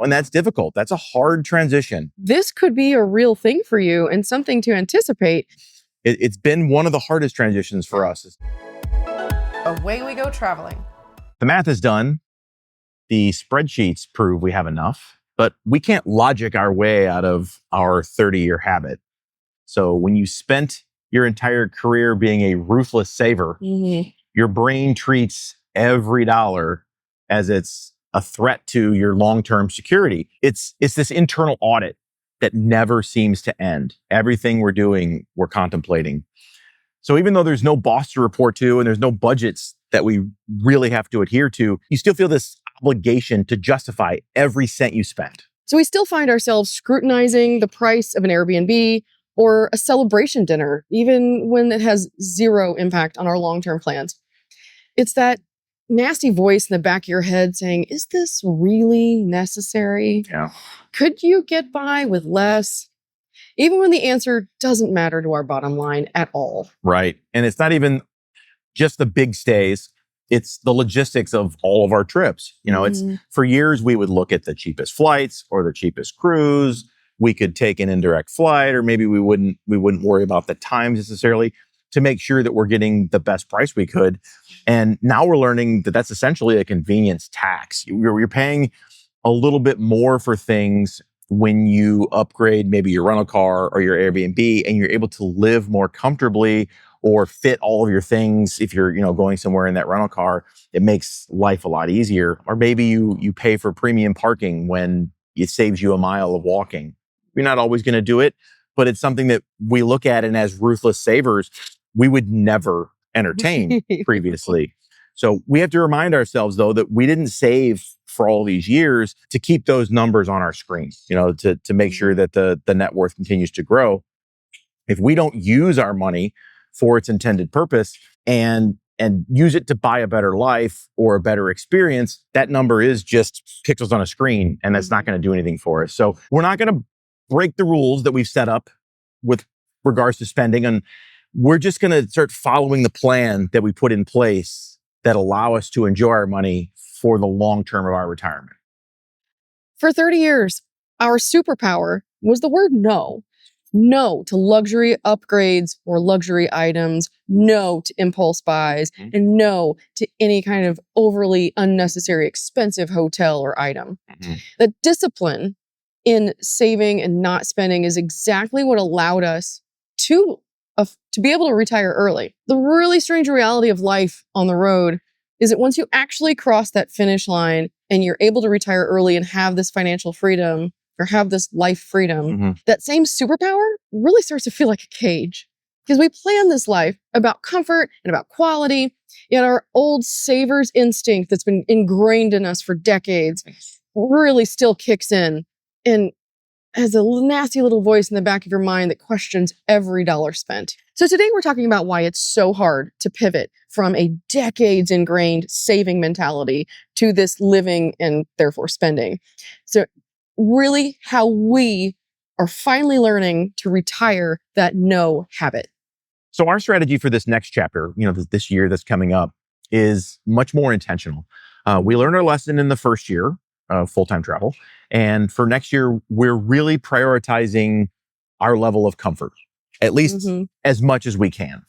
And that's difficult. That's a hard transition. This could be a real thing for you and something to anticipate. It's been one of the hardest transitions for us. Away we go traveling. The math is done. The spreadsheets prove we have enough, but we can't logic our way out of our 30-year habit. So when you spent your entire career being a ruthless saver, your brain treats every dollar as it's a threat to your long-term security. It's this internal audit that never seems to end. Everything we're doing, we're contemplating. So even though there's no boss to report to and there's no budgets that we really have to adhere to, you still feel this obligation to justify every cent you spend. So we still find ourselves scrutinizing the price of an Airbnb or a celebration dinner, even when it has zero impact on our long-term plans. It's that nasty voice in the back of your head saying, is this really necessary? Yeah. Could you get by with less? Even when the answer doesn't matter to our bottom line at all. Right. And it's not even just the big stays. It's the logistics of all of our trips. It's for years we would look at the cheapest flights or the cheapest cruise. We could take an indirect flight, or maybe we wouldn't worry about the times necessarily to make sure that we're getting the best price we could. And now we're learning that that's essentially a convenience tax. You're paying a little bit more for things when you upgrade maybe your rental car or your Airbnb, and you're able to live more comfortably or fit all of your things. If you're, going somewhere in that rental car, it makes life a lot easier. Or maybe you pay for premium parking when it saves you a mile of walking. You're not always going to do it, but it's something that we look at, and as ruthless savers, we would never entertain previously. So we have to remind ourselves, though, that we didn't save for all these years to keep those numbers on our screen, to make sure that the net worth continues to grow. If we don't use our money for its intended purpose and use it to buy a better life or a better experience, that number is just pixels on a screen, and that's not going to do anything for us. So we're not going to break the rules that we've set up with regards to spending, and we're just going to start following the plan that we put in place that allow us to enjoy our money for the long term of our retirement. For 30 years, our superpower was the word no. No to luxury upgrades or luxury items, no to impulse buys, and no to any kind of overly unnecessary expensive hotel or item. The discipline in saving and not spending is exactly what allowed us to be able to retire early. The really strange reality of life on the road is that once you actually cross that finish line and you're able to retire early and have this financial freedom or have this life freedom, that same superpower really starts to feel like a cage. Because we plan this life about comfort and about quality, yet our old saver's instinct that's been ingrained in us for decades really still kicks in and has a nasty little voice in the back of your mind that questions every dollar spent. So today we're talking about why it's so hard to pivot from a decades ingrained saving mentality to this living and therefore spending. So really how we are finally learning to retire that no habit. So our strategy for this next chapter, this year that's coming up, is much more intentional. We learned our lesson in the first year of full-time travel. And for next year, we're really prioritizing our level of comfort, at least as much as we can.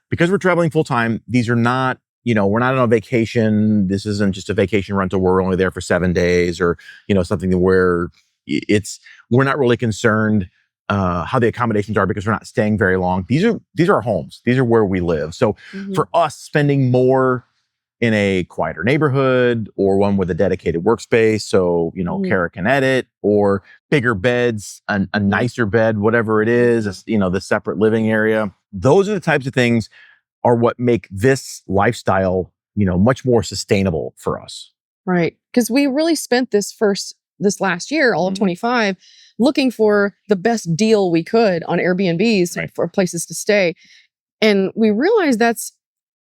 Because we're traveling full-time, these are not, we're not on a vacation. This isn't just a vacation rental where we're only there for 7 days or, something where we're not really concerned how the accommodations are because we're not staying very long. These are our homes. These are where we live. So for us, spending more in a quieter neighborhood or one with a dedicated workspace, so, Kara can edit, or bigger beds, a nicer bed, whatever it is, the separate living area. Those are the types of things are what make this lifestyle, much more sustainable for us. Right. Because we really spent this last year, all of 25, looking for the best deal we could on Airbnbs for places to stay. And we realized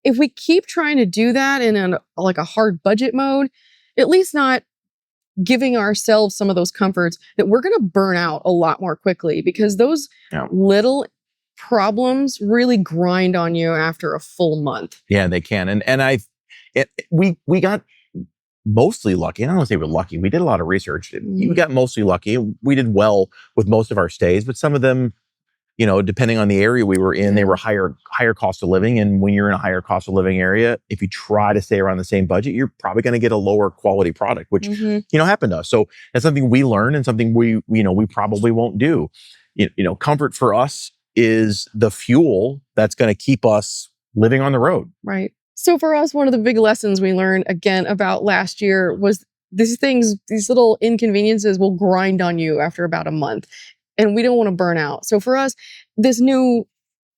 if we keep trying to do that in a hard budget mode, at least not giving ourselves some of those comforts, that we're going to burn out a lot more quickly, because those little problems really grind on you after a full month. Yeah, they can. And we got mostly lucky. I don't want to say we're lucky. We did a lot of research. We got mostly lucky. We did well with most of our stays, but some of them, depending on the area we were in, they were higher cost of living. And when you're in a higher cost of living area, if you try to stay around the same budget, you're probably going to get a lower quality product, which, happened to us. So that's something we learned and something we probably won't do. Comfort for us is the fuel that's going to keep us living on the road. Right. So for us, one of the big lessons we learned again about last year was these little inconveniences will grind on you after about a month, and we don't want to burn out. So for us, this new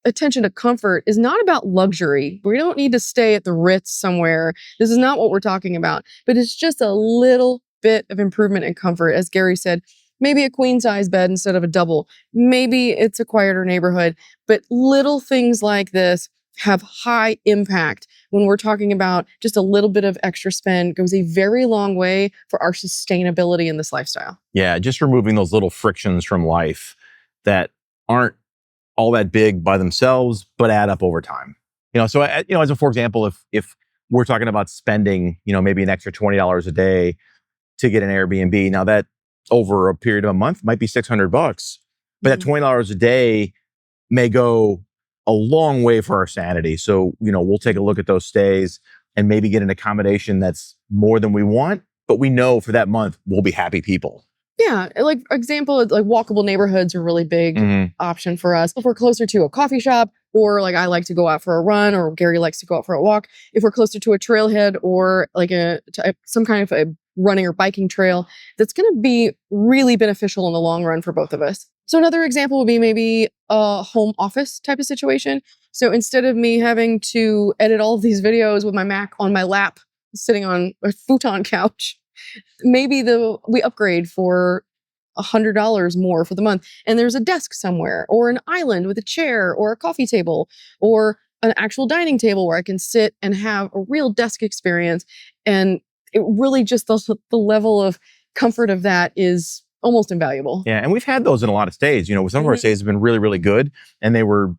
attention to comfort is not about luxury. We don't need to stay at the Ritz somewhere. This is not what we're talking about, but it's just a little bit of improvement in comfort. As Gary said, maybe a queen size bed instead of a double. Maybe it's a quieter neighborhood, but little things like this have high impact. When we're talking about just a little bit of extra spend goes a very long way for our sustainability in this lifestyle. Yeah, just removing those little frictions from life that aren't all that big by themselves, but add up over time. So as a for example, if we're talking about spending, maybe an extra $20 a day to get an Airbnb, now that over a period of a month might be $600, but that $20 a day may go a long way for our sanity. So, we'll take a look at those stays and maybe get an accommodation that's more than we want, but we know for that month, we'll be happy people. Yeah. Like example, like walkable neighborhoods are a really big option for us. If we're closer to a coffee shop, or like I like to go out for a run, or Gary likes to go out for a walk. If we're closer to a trailhead or like some kind of a running or biking trail, that's going to be really beneficial in the long run for both of us. So another example would be maybe a home office type of situation. So instead of me having to edit all of these videos with my Mac on my lap, sitting on a futon couch, maybe we upgrade for $100 more for the month, and there's a desk somewhere, or an island with a chair, or a coffee table, or an actual dining table where I can sit and have a real desk experience. And it really just the level of comfort of that is almost invaluable. Yeah, and we've had those in a lot of stays. Some of our stays have been really, really good, and they were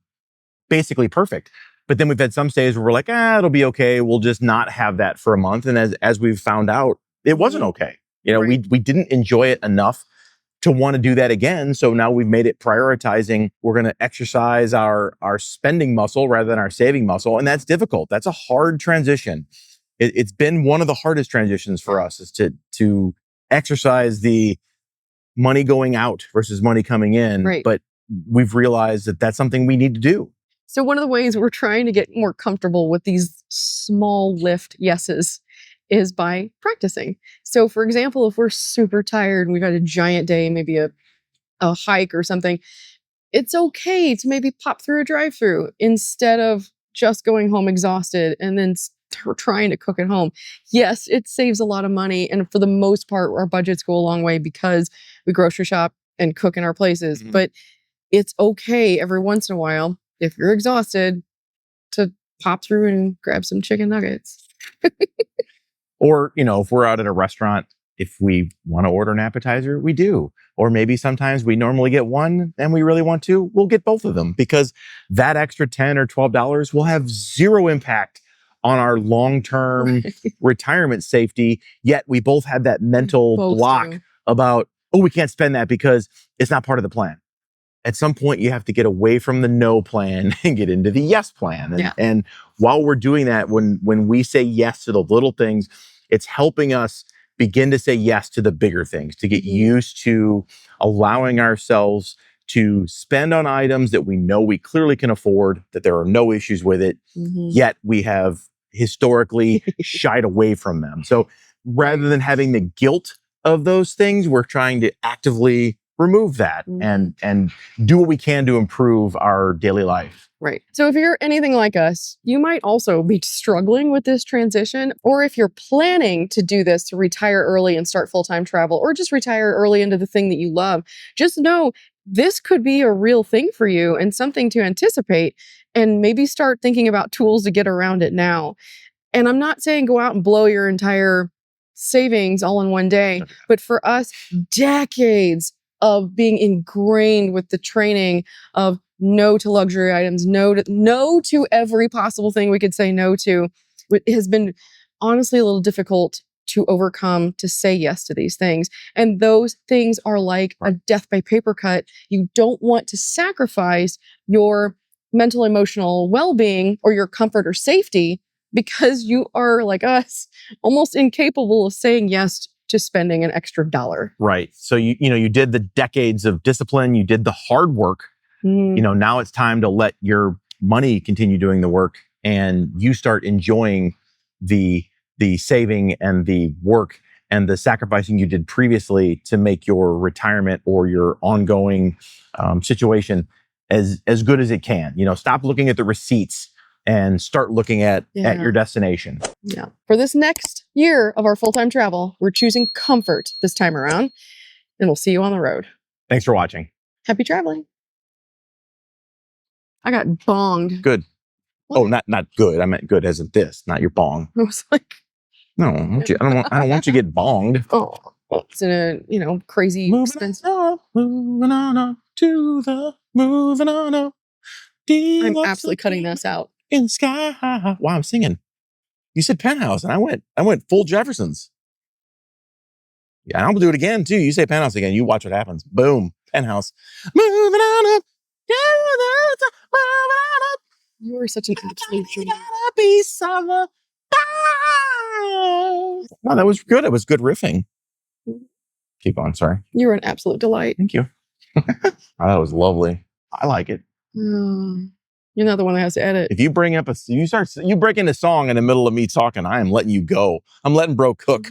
basically perfect. But then we've had some stays where we're like, it'll be okay. We'll just not have that for a month. And as we've found out, it wasn't okay. We didn't enjoy it enough to want to do that again. So now we've made it prioritizing. We're going to exercise our spending muscle rather than our saving muscle. And that's difficult. That's a hard transition. It's been one of the hardest transitions for us, is to exercise the money going out versus money coming in. Right. But we've realized that that's something we need to do. So one of the ways we're trying to get more comfortable with these small lift yeses is by practicing. So for example, if we're super tired and we've had a giant day, maybe a hike or something, it's okay to maybe pop through a drive-through instead of just going home exhausted and then trying to cook at home. Yes, it saves a lot of money. And for the most part, our budgets go a long way because we grocery shop and cook in our places. But it's okay every once in a while, if you're exhausted, to pop through and grab some chicken nuggets. Or, if we're out at a restaurant, if we want to order an appetizer, we do. Or maybe sometimes we normally get one and we really want to, we'll get both of them, because that extra $10 or $12 will have zero impact on our long-term retirement safety. Yet we both have that mental block about, we can't spend that because it's not part of the plan. At some point, you have to get away from the no plan and get into the yes plan. And while we're doing that, when we say yes to the little things, it's helping us begin to say yes to the bigger things, to get used to allowing ourselves to spend on items that we know we clearly can afford, that there are no issues with it, yet we have historically shied away from them. So rather than having the guilt of those things, we're trying to actively remove that and do what we can to improve our daily life. Right. So if you're anything like us, you might also be struggling with this transition. Or if you're planning to do this, to retire early and start full-time travel, or just retire early into the thing that you love, just know this could be a real thing for you and something to anticipate, and maybe start thinking about tools to get around it now. And I'm not saying go out and blow your entire savings all in one day, but for us, decades of being ingrained with the training of no to luxury items, no to every possible thing we could say no to, it has been honestly a little difficult to overcome, to say yes to these things. And those things are like a death by paper cut. You don't want to sacrifice your mental, emotional well-being or your comfort or safety because you are, like us, almost incapable of saying yes to spending an extra dollar. Right. So you did the decades of discipline, you did the hard work. Now it's time to let your money continue doing the work, and you start enjoying the saving and the work and the sacrificing you did previously to make your retirement or your ongoing situation as good as it can. Stop looking at the receipts and start looking at your destination. Yeah. For this next year of our full-time travel, we're choosing comfort this time around, and we'll see you on the road. Thanks for watching. Happy traveling. I got bonged. Good. What? Oh, not good. I meant good as in this, not your bong. I was like, no, I don't want you to get bonged. Oh, it's in a crazy expensive. Moving on up to the moving on up. I'm absolutely cutting this out. In sky. Wow, I'm singing. You said penthouse, and I went full Jeffersons. Yeah, and I'll do it again too. You say penthouse again, you watch what happens. Boom, penthouse. Moving on up. You are such an absolute jerk. No, that was good. It was good riffing. Keep on. Sorry. You were an absolute delight. Thank you. That was lovely. I like it. You're not the one that has to edit. If you bring up you break into song in the middle of me talking, I am letting you go. I'm letting bro cook.